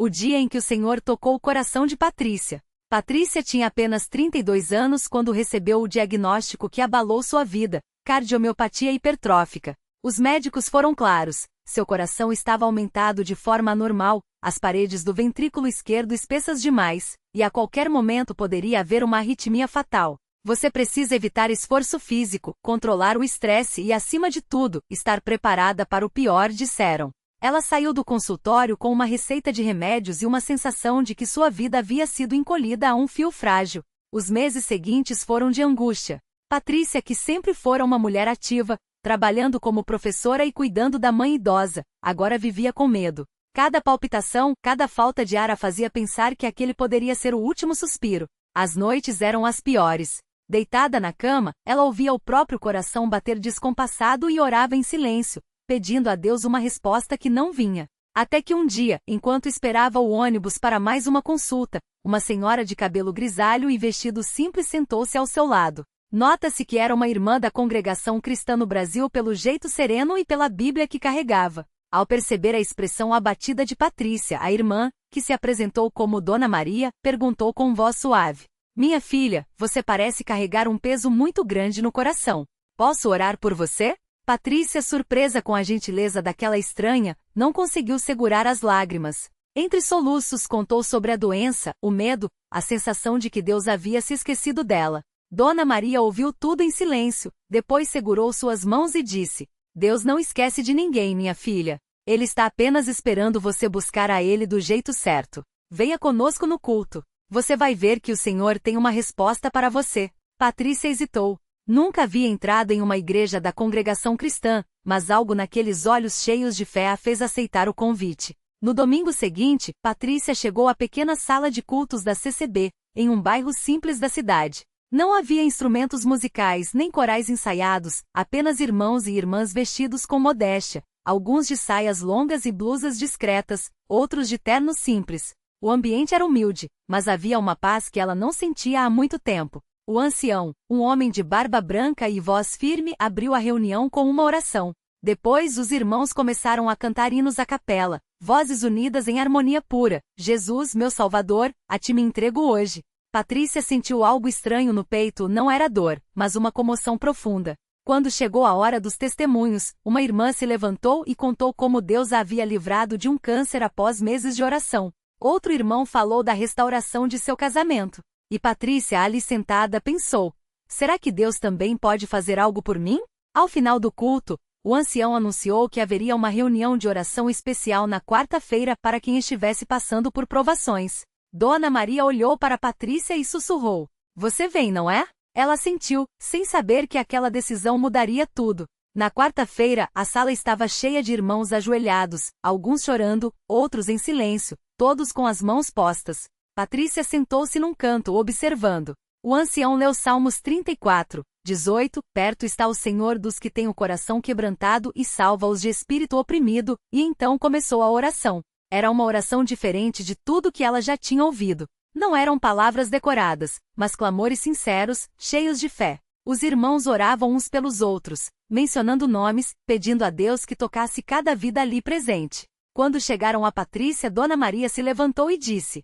o dia em que o Senhor tocou o coração de Patrícia. Patrícia tinha apenas 32 anos quando recebeu o diagnóstico que abalou sua vida, cardiomiopatia hipertrófica. Os médicos foram claros: seu coração estava aumentado de forma anormal, as paredes do ventrículo esquerdo espessas demais, e a qualquer momento poderia haver uma arritmia fatal. Você precisa evitar esforço físico, controlar o estresse e, acima de tudo, estar preparada para o pior, disseram. Ela saiu do consultório com uma receita de remédios e uma sensação de que sua vida havia sido encolhida a um fio frágil. Os meses seguintes foram de angústia. Patrícia, que sempre fora uma mulher ativa, trabalhando como professora e cuidando da mãe idosa, agora vivia com medo. Cada palpitação, cada falta de ar a fazia pensar que aquele poderia ser o último suspiro. As noites eram as piores. Deitada na cama, ela ouvia o próprio coração bater descompassado e orava em silêncio, pedindo a Deus uma resposta que não vinha. Até que um dia, enquanto esperava o ônibus para mais uma consulta, uma senhora de cabelo grisalho e vestido simples sentou-se ao seu lado. Nota-se que era uma irmã da congregação cristã no Brasil pelo jeito sereno e pela Bíblia que carregava. Ao perceber a expressão abatida de Patrícia, a irmã, que se apresentou como Dona Maria, perguntou com voz suave: "Minha filha, você parece carregar um peso muito grande no coração. Posso orar por você?" Patrícia, surpresa com a gentileza daquela estranha, não conseguiu segurar as lágrimas. Entre soluços contou sobre a doença, o medo, a sensação de que Deus havia se esquecido dela. Dona Maria ouviu tudo em silêncio, depois segurou suas mãos e disse: "Deus não esquece de ninguém, minha filha. Ele está apenas esperando você buscar a Ele do jeito certo. Venha conosco no culto. Você vai ver que o Senhor tem uma resposta para você." Patrícia hesitou. Nunca havia entrado em uma igreja da congregação cristã, mas algo naqueles olhos cheios de fé a fez aceitar o convite. No domingo seguinte, Patrícia chegou à pequena sala de cultos da CCB, em um bairro simples da cidade. Não havia instrumentos musicais nem corais ensaiados, apenas irmãos e irmãs vestidos com modéstia, alguns de saias longas e blusas discretas, outros de terno simples. O ambiente era humilde, mas havia uma paz que ela não sentia há muito tempo. O ancião, um homem de barba branca e voz firme, abriu a reunião com uma oração. Depois os irmãos começaram a cantar hinos à capela, vozes unidas em harmonia pura: "Jesus, meu Salvador, a ti me entrego hoje." Patrícia sentiu algo estranho no peito, não era dor, mas uma comoção profunda. Quando chegou a hora dos testemunhos, uma irmã se levantou e contou como Deus a havia livrado de um câncer após meses de oração. Outro irmão falou da restauração de seu casamento. E Patrícia, ali sentada, pensou: será que Deus também pode fazer algo por mim? Ao final do culto, o ancião anunciou que haveria uma reunião de oração especial na quarta-feira para quem estivesse passando por provações. Dona Maria olhou para Patrícia e sussurrou: "Você vem, não é?" Ela sentiu, sem saber que aquela decisão mudaria tudo. Na quarta-feira, a sala estava cheia de irmãos ajoelhados, alguns chorando, outros em silêncio, todos com as mãos postas. Patrícia sentou-se num canto, observando. O ancião leu Salmos 34:18, "Perto está o Senhor dos que têm o coração quebrantado e salva-os de espírito oprimido", e então começou a oração. Era uma oração diferente de tudo que ela já tinha ouvido. Não eram palavras decoradas, mas clamores sinceros, cheios de fé. Os irmãos oravam uns pelos outros, mencionando nomes, pedindo a Deus que tocasse cada vida ali presente. Quando chegaram a Patrícia, Dona Maria se levantou e disse: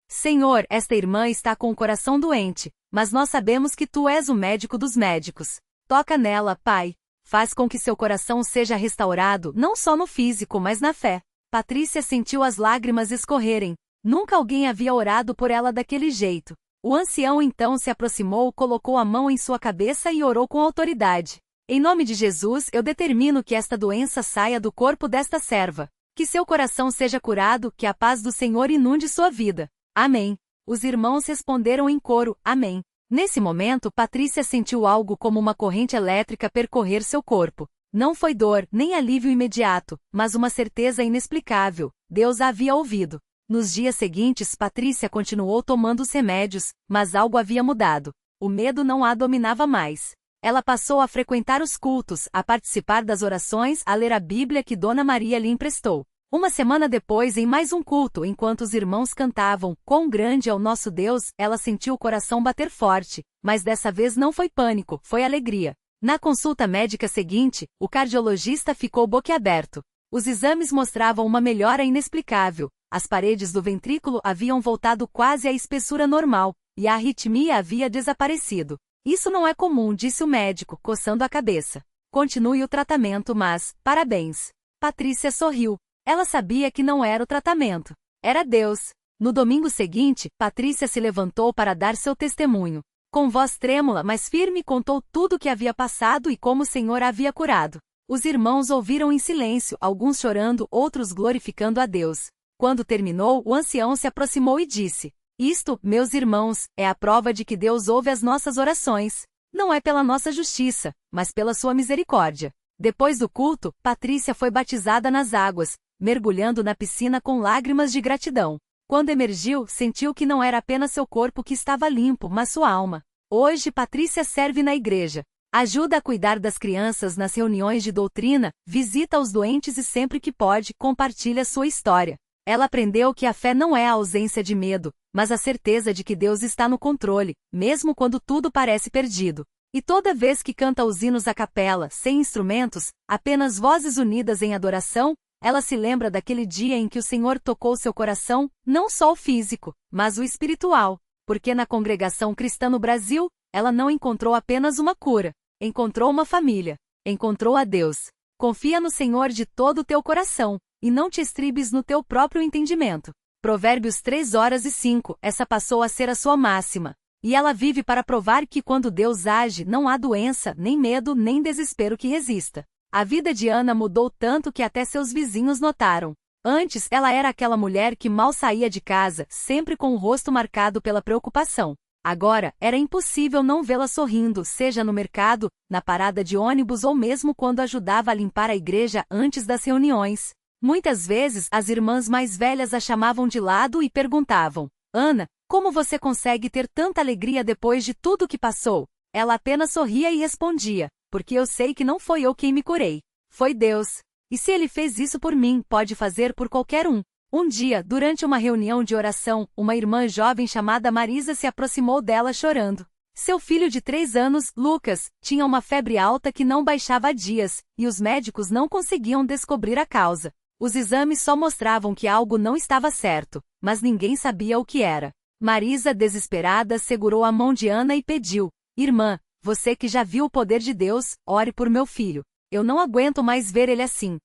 "Senhor, esta irmã está com o coração doente, mas nós sabemos que tu és o médico dos médicos. Toca nela, Pai. Faz com que seu coração seja restaurado, não só no físico, mas na fé." Patrícia sentiu as lágrimas escorrerem. Nunca alguém havia orado por ela daquele jeito. O ancião então se aproximou, colocou a mão em sua cabeça e orou com autoridade. "Em nome de Jesus, eu determino que esta doença saia do corpo desta serva. Que seu coração seja curado, que a paz do Senhor inunde sua vida. Amém." Os irmãos responderam em coro: "Amém." Nesse momento, Patrícia sentiu algo como uma corrente elétrica percorrer seu corpo. Não foi dor, nem alívio imediato, mas uma certeza inexplicável: Deus a havia ouvido. Nos dias seguintes, Patrícia continuou tomando os remédios, mas algo havia mudado. O medo não a dominava mais. Ela passou a frequentar os cultos, a participar das orações, a ler a Bíblia que Dona Maria lhe emprestou. Uma semana depois, em mais um culto, enquanto os irmãos cantavam "Quão grande é o nosso Deus", ela sentiu o coração bater forte, mas dessa vez não foi pânico, foi alegria. Na consulta médica seguinte, o cardiologista ficou boquiaberto. Os exames mostravam uma melhora inexplicável. As paredes do ventrículo haviam voltado quase à espessura normal, e a arritmia havia desaparecido. Isso não é comum, disse o médico, coçando a cabeça. Continue o tratamento, mas, parabéns. Patrícia sorriu. Ela sabia que não era o tratamento. Era Deus. No domingo seguinte, Patrícia se levantou para dar seu testemunho. Com voz trêmula, mas firme, contou tudo o que havia passado e como o Senhor a havia curado. Os irmãos ouviram em silêncio, alguns chorando, outros glorificando a Deus. Quando terminou, o ancião se aproximou e disse: Isto, meus irmãos, é a prova de que Deus ouve as nossas orações. Não é pela nossa justiça, mas pela sua misericórdia. Depois do culto, Patrícia foi batizada nas águas, mergulhando na piscina com lágrimas de gratidão. Quando emergiu, sentiu que não era apenas seu corpo que estava limpo, mas sua alma. Hoje, Patrícia serve na igreja. Ajuda a cuidar das crianças nas reuniões de doutrina, visita os doentes e sempre que pode, compartilha sua história. Ela aprendeu que a fé não é a ausência de medo, mas a certeza de que Deus está no controle, mesmo quando tudo parece perdido. E toda vez que canta os hinos à capela, sem instrumentos, apenas vozes unidas em adoração, ela se lembra daquele dia em que o Senhor tocou seu coração, não só o físico, mas o espiritual, porque na congregação cristã no Brasil, ela não encontrou apenas uma cura, encontrou uma família, encontrou a Deus. Confia no Senhor de todo o teu coração, e não te estribes no teu próprio entendimento. Provérbios 3:5, essa passou a ser a sua máxima. E ela vive para provar que quando Deus age, não há doença, nem medo, nem desespero que resista. A vida de Ana mudou tanto que até seus vizinhos notaram. Antes, ela era aquela mulher que mal saía de casa, sempre com o rosto marcado pela preocupação. Agora, era impossível não vê-la sorrindo, seja no mercado, na parada de ônibus ou mesmo quando ajudava a limpar a igreja antes das reuniões. Muitas vezes, as irmãs mais velhas a chamavam de lado e perguntavam: Ana, como você consegue ter tanta alegria depois de tudo que passou? Ela apenas sorria e respondia: porque eu sei que não foi eu quem me curei. Foi Deus. E se ele fez isso por mim, pode fazer por qualquer um. Um dia, durante uma reunião de oração, uma irmã jovem chamada Marisa se aproximou dela chorando. Seu filho de 3 anos, Lucas, tinha uma febre alta que não baixava há dias, e os médicos não conseguiam descobrir a causa. Os exames só mostravam que algo não estava certo, mas ninguém sabia o que era. Marisa, desesperada, segurou a mão de Ana e pediu: Irmã, você que já viu o poder de Deus, ore por meu filho. Eu não aguento mais ver ele assim.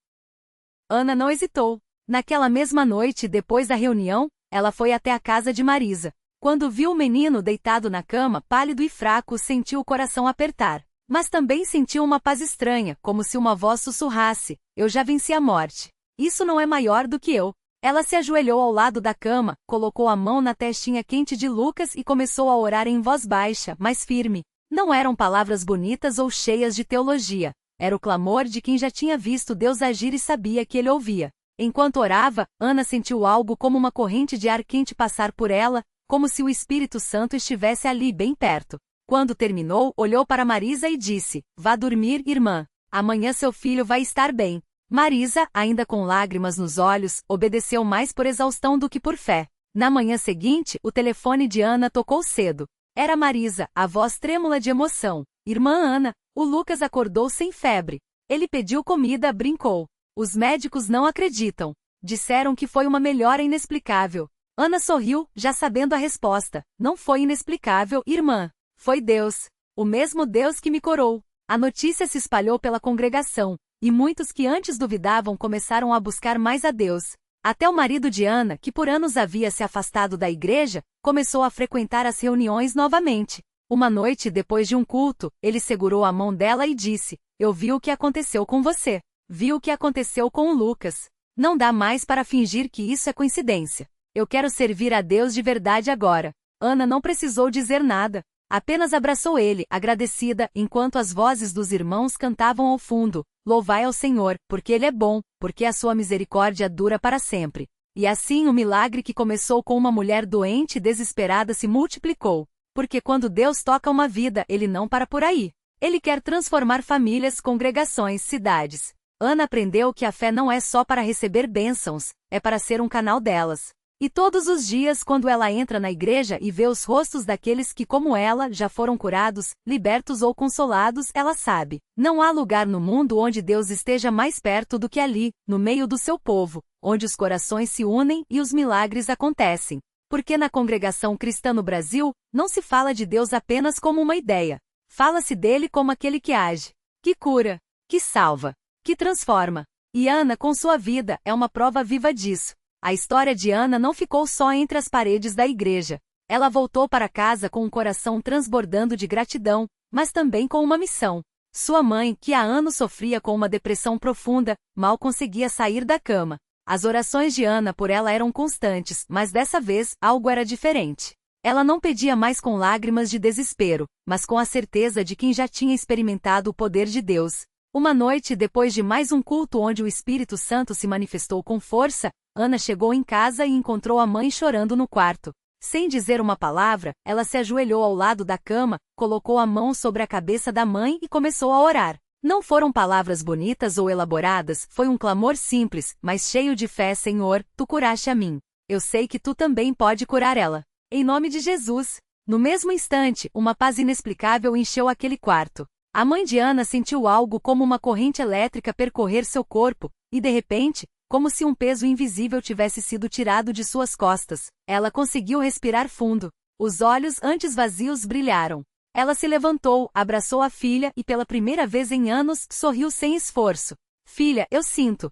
Ana não hesitou. Naquela mesma noite, depois da reunião, ela foi até a casa de Marisa. Quando viu o menino deitado na cama, pálido e fraco, sentiu o coração apertar. Mas também sentiu uma paz estranha, como se uma voz sussurrasse: Eu já venci a morte. Isso não é maior do que eu. Ela se ajoelhou ao lado da cama, colocou a mão na testinha quente de Lucas e começou a orar em voz baixa, mas firme. Não eram palavras bonitas ou cheias de teologia. Era o clamor de quem já tinha visto Deus agir e sabia que ele ouvia. Enquanto orava, Ana sentiu algo como uma corrente de ar quente passar por ela, como se o Espírito Santo estivesse ali bem perto. Quando terminou, olhou para Marisa e disse: Vá dormir, irmã. Amanhã seu filho vai estar bem. Marisa, ainda com lágrimas nos olhos, obedeceu mais por exaustão do que por fé. Na manhã seguinte, o telefone de Ana tocou cedo. Era Marisa, a voz trêmula de emoção. Irmã Ana, o Lucas acordou sem febre. Ele pediu comida, brincou. Os médicos não acreditam. Disseram que foi uma melhora inexplicável. Ana sorriu, já sabendo a resposta. Não foi inexplicável, irmã. Foi Deus. O mesmo Deus que me curou. A notícia se espalhou pela congregação, e muitos que antes duvidavam começaram a buscar mais a Deus. Até o marido de Ana, que por anos havia se afastado da igreja, começou a frequentar as reuniões novamente. Uma noite, depois de um culto, ele segurou a mão dela e disse: Eu vi o que aconteceu com você. Vi o que aconteceu com o Lucas. Não dá mais para fingir que isso é coincidência. Eu quero servir a Deus de verdade agora. Ana não precisou dizer nada. Apenas abraçou ele, agradecida, enquanto as vozes dos irmãos cantavam ao fundo: Louvai ao Senhor, porque Ele é bom, porque a sua misericórdia dura para sempre. E assim o milagre que começou com uma mulher doente e desesperada se multiplicou. Porque quando Deus toca uma vida, Ele não para por aí. Ele quer transformar famílias, congregações, cidades. Ana aprendeu que a fé não é só para receber bênçãos, é para ser um canal delas. E todos os dias, quando ela entra na igreja e vê os rostos daqueles que, como ela, já foram curados, libertos ou consolados, ela sabe: não há lugar no mundo onde Deus esteja mais perto do que ali, no meio do seu povo, onde os corações se unem e os milagres acontecem. Porque na congregação cristã no Brasil, não se fala de Deus apenas como uma ideia. Fala-se dele como aquele que age, que cura, que salva, que transforma. E Ana, com sua vida, é uma prova viva disso. A história de Ana não ficou só entre as paredes da igreja. Ela voltou para casa com um coração transbordando de gratidão, mas também com uma missão. Sua mãe, que há anos sofria com uma depressão profunda, mal conseguia sair da cama. As orações de Ana por ela eram constantes, mas dessa vez, algo era diferente. Ela não pedia mais com lágrimas de desespero, mas com a certeza de quem já tinha experimentado o poder de Deus. Uma noite depois de mais um culto onde o Espírito Santo se manifestou com força, Ana chegou em casa e encontrou a mãe chorando no quarto. Sem dizer uma palavra, ela se ajoelhou ao lado da cama, colocou a mão sobre a cabeça da mãe e começou a orar. Não foram palavras bonitas ou elaboradas, foi um clamor simples, mas cheio de fé: Senhor, tu curaste a mim. Eu sei que tu também pode curar ela. Em nome de Jesus. No mesmo instante, uma paz inexplicável encheu aquele quarto. A mãe de Ana sentiu algo como uma corrente elétrica percorrer seu corpo, e de repente, como se um peso invisível tivesse sido tirado de suas costas, ela conseguiu respirar fundo. Os olhos antes vazios brilharam. Ela se levantou, abraçou a filha e pela primeira vez em anos, sorriu sem esforço. Filha, eu sinto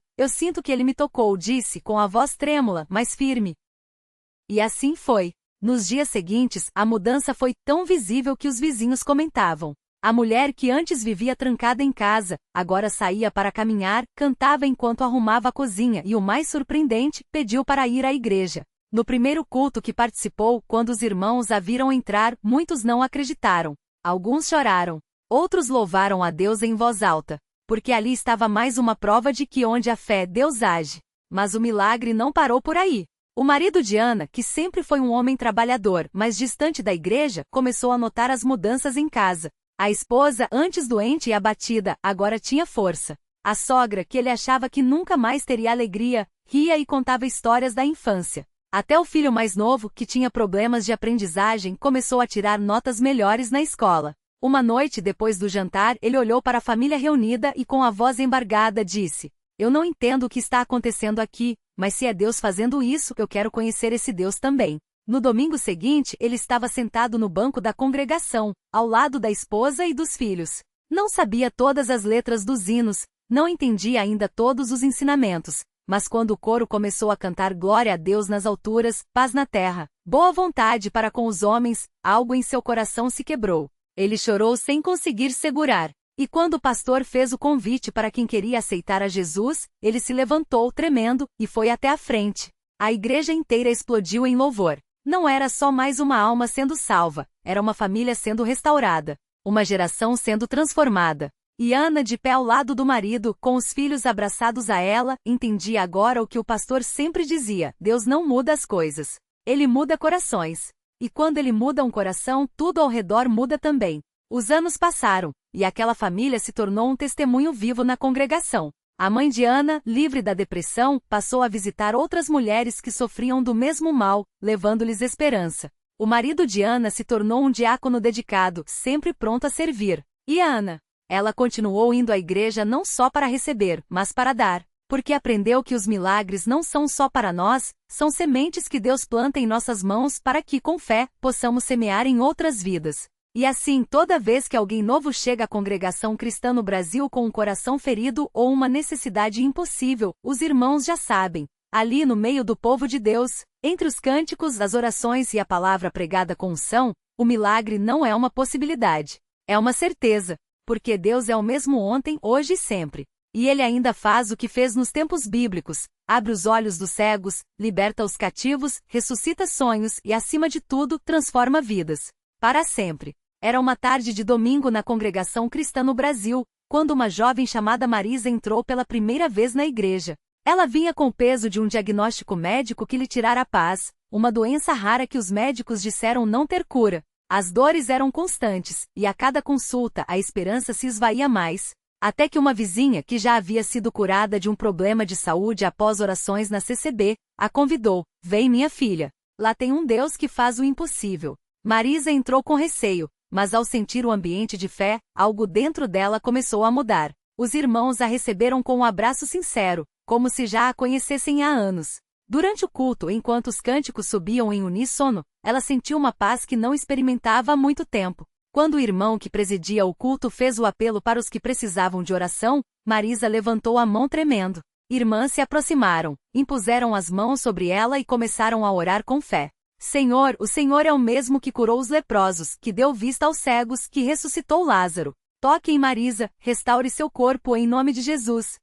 que ele me tocou, disse com a voz trêmula, mas firme. E assim foi. Nos dias seguintes, a mudança foi tão visível que os vizinhos comentavam. A mulher que antes vivia trancada em casa, agora saía para caminhar, cantava enquanto arrumava a cozinha e o mais surpreendente, pediu para ir à igreja. No primeiro culto que participou, quando os irmãos a viram entrar, muitos não acreditaram. Alguns choraram. Outros louvaram a Deus em voz alta. Porque ali estava mais uma prova de que onde há fé, Deus age. Mas o milagre não parou por aí. O marido de Ana, que sempre foi um homem trabalhador, mas distante da igreja, começou a notar as mudanças em casa. A esposa, antes doente e abatida, agora tinha força. A sogra, que ele achava que nunca mais teria alegria, ria e contava histórias da infância. Até o filho mais novo, que tinha problemas de aprendizagem, começou a tirar notas melhores na escola. Uma noite depois do jantar, ele olhou para a família reunida e com a voz embargada disse: Eu não entendo o que está acontecendo aqui, mas se é Deus fazendo isso, eu quero conhecer esse Deus também. No domingo seguinte, ele estava sentado no banco da congregação, ao lado da esposa e dos filhos. Não sabia todas as letras dos hinos, não entendia ainda todos os ensinamentos, mas quando o coro começou a cantar glória a Deus nas alturas, paz na terra, boa vontade para com os homens, algo em seu coração se quebrou. Ele chorou sem conseguir segurar. E quando o pastor fez o convite para quem queria aceitar a Jesus, ele se levantou tremendo e foi até a frente. A igreja inteira explodiu em louvor. Não era só mais uma alma sendo salva, era uma família sendo restaurada, uma geração sendo transformada. E Ana, de pé ao lado do marido, com os filhos abraçados a ela, entendia agora o que o pastor sempre dizia: Deus não muda as coisas. Ele muda corações. E quando ele muda um coração, tudo ao redor muda também. Os anos passaram, e aquela família se tornou um testemunho vivo na congregação. A mãe de Ana, livre da depressão, passou a visitar outras mulheres que sofriam do mesmo mal, levando-lhes esperança. O marido de Ana se tornou um diácono dedicado, sempre pronto a servir. E Ana? Ela continuou indo à igreja não só para receber, mas para dar. Porque aprendeu que os milagres não são só para nós, são sementes que Deus planta em nossas mãos para que, com fé, possamos semear em outras vidas. E assim, toda vez que alguém novo chega à congregação cristã no Brasil com um coração ferido ou uma necessidade impossível, os irmãos já sabem. Ali no meio do povo de Deus, entre os cânticos, as orações e a palavra pregada com unção, o milagre não é uma possibilidade. É uma certeza. Porque Deus é o mesmo ontem, hoje e sempre. E Ele ainda faz o que fez nos tempos bíblicos, abre os olhos dos cegos, liberta os cativos, ressuscita sonhos e, acima de tudo, transforma vidas. Para sempre. Era uma tarde de domingo na congregação cristã no Brasil, quando uma jovem chamada Marisa entrou pela primeira vez na igreja. Ela vinha com o peso de um diagnóstico médico que lhe tirara a paz, uma doença rara que os médicos disseram não ter cura. As dores eram constantes, e a cada consulta a esperança se esvaía mais. Até que uma vizinha, que já havia sido curada de um problema de saúde após orações na CCB, a convidou: Vem, minha filha. Lá tem um Deus que faz o impossível. Marisa entrou com receio, mas ao sentir o ambiente de fé, algo dentro dela começou a mudar. Os irmãos a receberam com um abraço sincero, como se já a conhecessem há anos. Durante o culto, enquanto os cânticos subiam em uníssono, ela sentiu uma paz que não experimentava há muito tempo. Quando o irmão que presidia o culto fez o apelo para os que precisavam de oração, Marisa levantou a mão tremendo. Irmãs se aproximaram, impuseram as mãos sobre ela e começaram a orar com fé. Senhor, o Senhor é o mesmo que curou os leprosos, que deu vista aos cegos, que ressuscitou Lázaro. Toque em Marisa, restaure seu corpo em nome de Jesus.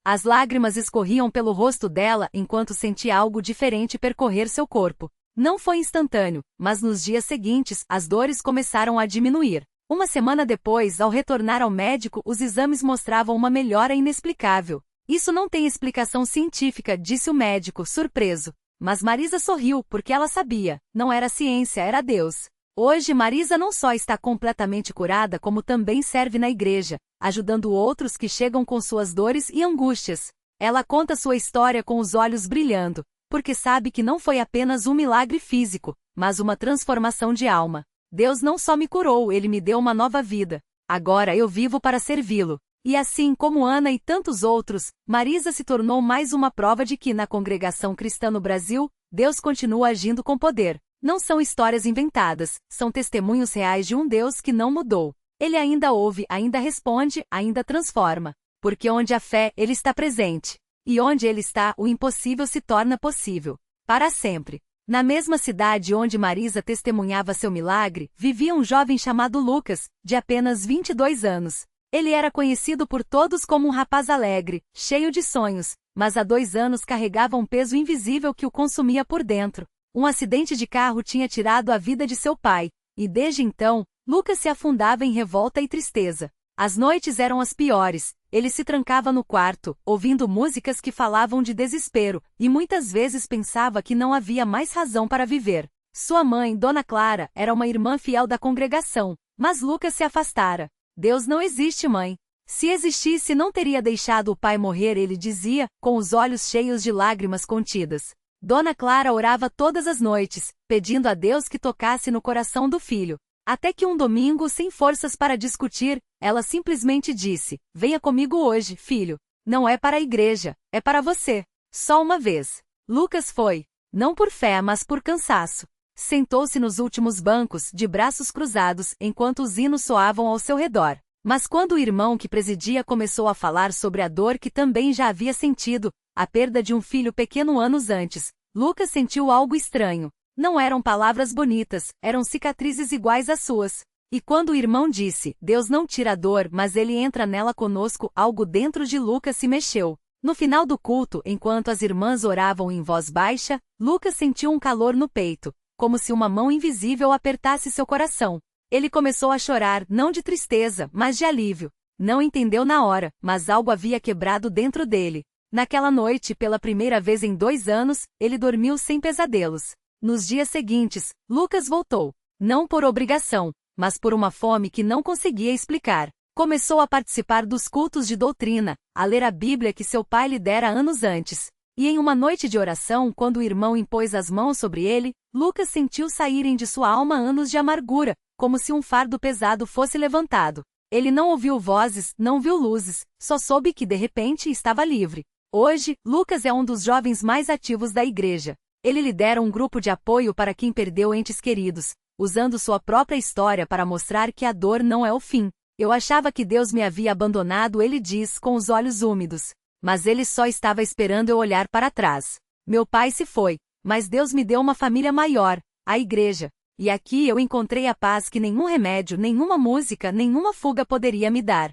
As lágrimas escorriam pelo rosto dela enquanto sentia algo diferente percorrer seu corpo. Não foi instantâneo, mas nos dias seguintes, as dores começaram a diminuir. Uma semana depois, ao retornar ao médico, os exames mostravam uma melhora inexplicável. Isso não tem explicação científica, disse o médico, surpreso. Mas Marisa sorriu, porque ela sabia, não era ciência, era Deus. Hoje Marisa não só está completamente curada, como também serve na igreja, ajudando outros que chegam com suas dores e angústias. Ela conta sua história com os olhos brilhando, porque sabe que não foi apenas um milagre físico, mas uma transformação de alma. Deus não só me curou, Ele me deu uma nova vida. Agora eu vivo para servi-lo. E assim como Ana e tantos outros, Marisa se tornou mais uma prova de que na congregação cristã no Brasil, Deus continua agindo com poder. Não são histórias inventadas, são testemunhos reais de um Deus que não mudou. Ele ainda ouve, ainda responde, ainda transforma. Porque onde há fé, Ele está presente. E onde Ele está, o impossível se torna possível. Para sempre. Na mesma cidade onde Marisa testemunhava seu milagre, vivia um jovem chamado Lucas, de apenas 22 anos. Ele era conhecido por todos como um rapaz alegre, cheio de sonhos, mas há 2 anos carregava um peso invisível que o consumia por dentro. Um acidente de carro tinha tirado a vida de seu pai, e desde então, Lucas se afundava em revolta e tristeza. As noites eram as piores, ele se trancava no quarto, ouvindo músicas que falavam de desespero, e muitas vezes pensava que não havia mais razão para viver. Sua mãe, Dona Clara, era uma irmã fiel da congregação, mas Lucas se afastara. Deus não existe, mãe. Se existisse, não teria deixado o pai morrer, ele dizia, com os olhos cheios de lágrimas contidas. Dona Clara orava todas as noites, pedindo a Deus que tocasse no coração do filho. Até que um domingo, sem forças para discutir, ela simplesmente disse: "Venha comigo hoje, filho. Não é para a igreja, é para você. Só uma vez." Lucas foi. Não por fé, mas por cansaço. Sentou-se nos últimos bancos, de braços cruzados, enquanto os hinos soavam ao seu redor. Mas quando o irmão que presidia começou a falar sobre a dor que também já havia sentido, a perda de um filho pequeno anos antes, Lucas sentiu algo estranho. Não eram palavras bonitas, eram cicatrizes iguais às suas. E quando o irmão disse: "Deus não tira a dor, mas Ele entra nela conosco", algo dentro de Lucas se mexeu. No final do culto, enquanto as irmãs oravam em voz baixa, Lucas sentiu um calor no peito, como se uma mão invisível apertasse seu coração. Ele começou a chorar, não de tristeza, mas de alívio. Não entendeu na hora, mas algo havia quebrado dentro dele. Naquela noite, pela primeira vez em 2 anos, ele dormiu sem pesadelos. Nos dias seguintes, Lucas voltou. Não por obrigação, mas por uma fome que não conseguia explicar. Começou a participar dos cultos de doutrina, a ler a Bíblia que seu pai lhe dera anos antes. E em uma noite de oração, quando o irmão impôs as mãos sobre ele, Lucas sentiu saírem de sua alma anos de amargura, como se um fardo pesado fosse levantado. Ele não ouviu vozes, não viu luzes, só soube que de repente estava livre. Hoje, Lucas é um dos jovens mais ativos da igreja. Ele lidera um grupo de apoio para quem perdeu entes queridos, usando sua própria história para mostrar que a dor não é o fim. "Eu achava que Deus me havia abandonado", ele diz, com os olhos úmidos. "Mas Ele só estava esperando eu olhar para trás. Meu pai se foi, mas Deus me deu uma família maior, a igreja. E aqui eu encontrei a paz que nenhum remédio, nenhuma música, nenhuma fuga poderia me dar."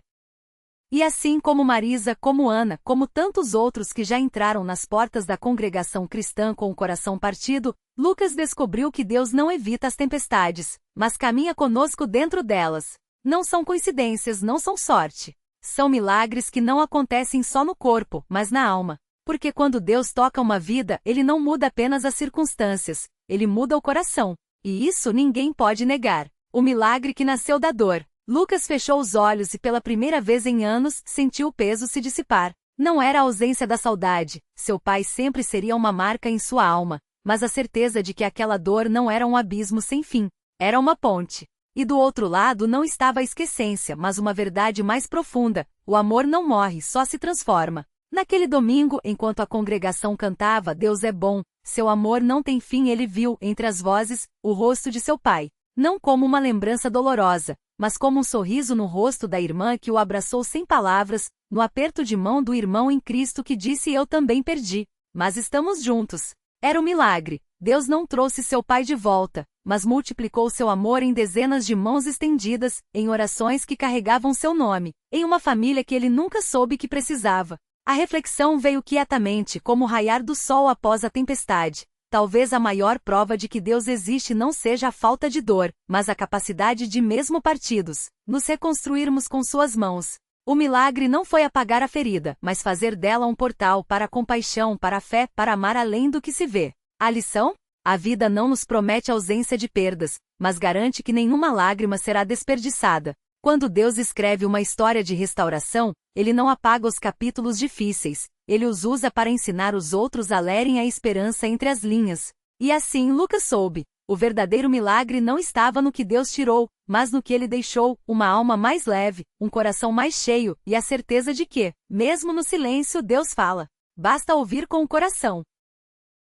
E assim como Marisa, como Ana, como tantos outros que já entraram nas portas da congregação cristã com o coração partido, Lucas descobriu que Deus não evita as tempestades, mas caminha conosco dentro delas. Não são coincidências, não são sorte. São milagres que não acontecem só no corpo, mas na alma. Porque quando Deus toca uma vida, Ele não muda apenas as circunstâncias, Ele muda o coração. E isso ninguém pode negar. O milagre que nasceu da dor. Lucas fechou os olhos e pela primeira vez em anos, sentiu o peso se dissipar. Não era a ausência da saudade, seu pai sempre seria uma marca em sua alma, mas a certeza de que aquela dor não era um abismo sem fim, era uma ponte. E do outro lado não estava a esquecência, mas uma verdade mais profunda: o amor não morre, só se transforma. Naquele domingo, enquanto a congregação cantava Deus é bom, seu amor não tem fim, ele viu, entre as vozes, o rosto de seu pai. Não como uma lembrança dolorosa, mas como um sorriso no rosto da irmã que o abraçou sem palavras, no aperto de mão do irmão em Cristo que disse eu também perdi, mas estamos juntos. Era um milagre. Deus não trouxe seu pai de volta, mas multiplicou seu amor em dezenas de mãos estendidas, em orações que carregavam seu nome, em uma família que ele nunca soube que precisava. A reflexão veio quietamente como o raiar do sol após a tempestade. Talvez a maior prova de que Deus existe não seja a falta de dor, mas a capacidade de, mesmo partidos, nos reconstruirmos com suas mãos. O milagre não foi apagar a ferida, mas fazer dela um portal para a compaixão, para a fé, para amar além do que se vê. A lição? A vida não nos promete ausência de perdas, mas garante que nenhuma lágrima será desperdiçada. Quando Deus escreve uma história de restauração, Ele não apaga os capítulos difíceis, Ele os usa para ensinar os outros a lerem a esperança entre as linhas. E assim Lucas soube. O verdadeiro milagre não estava no que Deus tirou, mas no que Ele deixou, uma alma mais leve, um coração mais cheio, e a certeza de que, mesmo no silêncio, Deus fala. Basta ouvir com o coração.